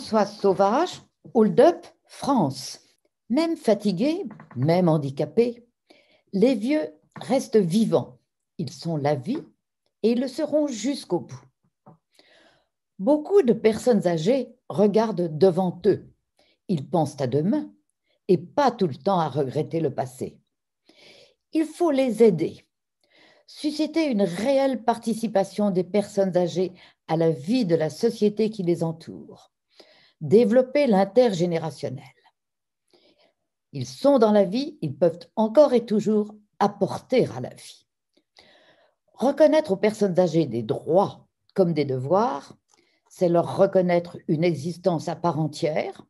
Françoise Sauvage, Hold Up France. Même fatigués, même handicapés, les vieux restent vivants. Ils sont la vie et ils le seront jusqu'au bout. Beaucoup de personnes âgées regardent devant eux. Ils pensent à demain et pas tout le temps à regretter le passé. Il faut les aider, susciter une réelle participation des personnes âgées à la vie de la société qui les entoure, développer l'intergénérationnel. Ils sont dans la vie, ils peuvent encore et toujours apporter à la vie. Reconnaître aux personnes âgées des droits comme des devoirs, c'est leur reconnaître une existence à part entière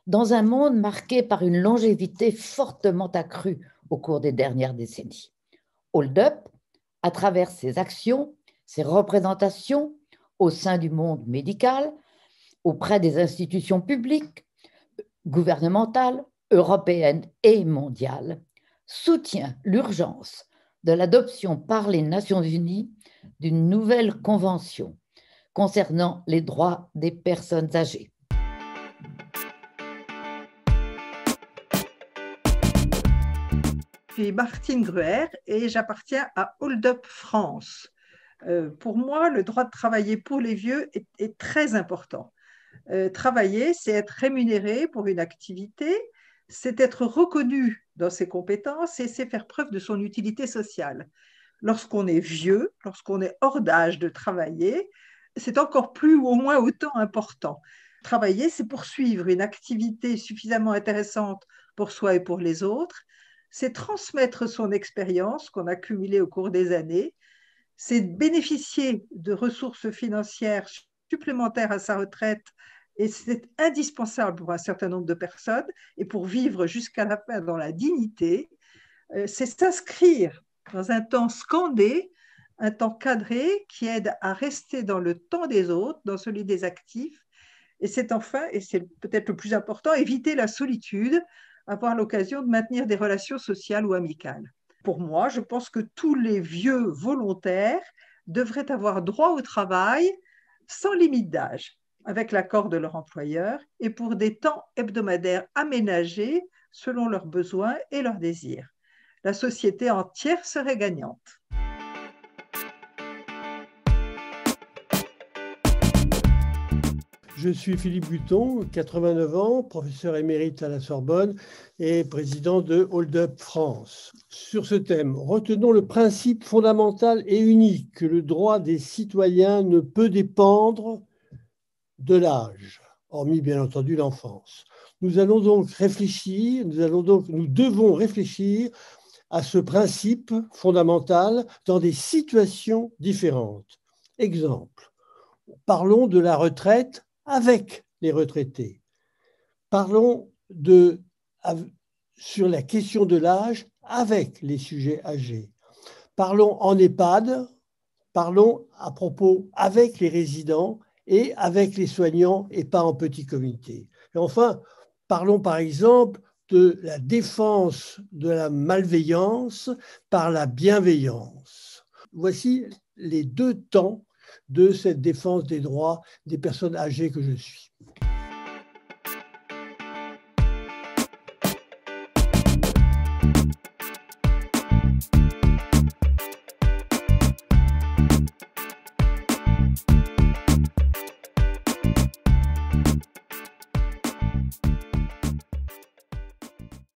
dans un monde marqué par une longévité fortement accrue au cours des dernières décennies. Hold Up, à travers ses actions, ses représentations au sein du monde médical, auprès des institutions publiques, gouvernementales, européennes et mondiales, soutient l'urgence de l'adoption par les Nations Unies d'une nouvelle convention concernant les droits des personnes âgées. Je suis Martine Gruer et j'appartiens à Hold Up France. Pour moi, le droit de travailler pour les vieux est très important. Travailler, c'est être rémunéré pour une activité, c'est être reconnu dans ses compétences et c'est faire preuve de son utilité sociale. Lorsqu'on est vieux, lorsqu'on est hors d'âge de travailler, c'est encore plus ou au moins autant important. Travailler, c'est poursuivre une activité suffisamment intéressante pour soi et pour les autres, c'est transmettre son expérience qu'on a cumulée au cours des années, c'est bénéficier de ressources financières supplémentaires à sa retraite et c'est indispensable pour un certain nombre de personnes et pour vivre jusqu'à la fin dans la dignité, c'est s'inscrire dans un temps scandé, un temps cadré qui aide à rester dans le temps des autres, dans celui des actifs. Et c'est enfin, et c'est peut-être le plus important, éviter la solitude, avoir l'occasion de maintenir des relations sociales ou amicales. Pour moi, je pense que tous les vieux volontaires devraient avoir droit au travail sans limite d'âge, avec l'accord de leur employeur et pour des temps hebdomadaires aménagés selon leurs besoins et leurs désirs. La société entière serait gagnante. Je suis Philippe Guton, 89 ans, professeur émérite à la Sorbonne et président de Hold Up France. Sur ce thème, retenons le principe fondamental et unique que le droit des citoyens ne peut dépendre de l'âge, hormis bien entendu l'enfance. Nous devons réfléchir à ce principe fondamental dans des situations différentes. Exemple, parlons de la retraite avec les retraités. Parlons sur la question de l'âge avec les sujets âgés. Parlons en EHPAD, parlons à propos avec les résidents et avec les soignants et pas en petit comité. Et enfin, parlons par exemple de la défense de la malveillance par la bienveillance. Voici les deux temps de cette défense des droits des personnes âgées que je suis.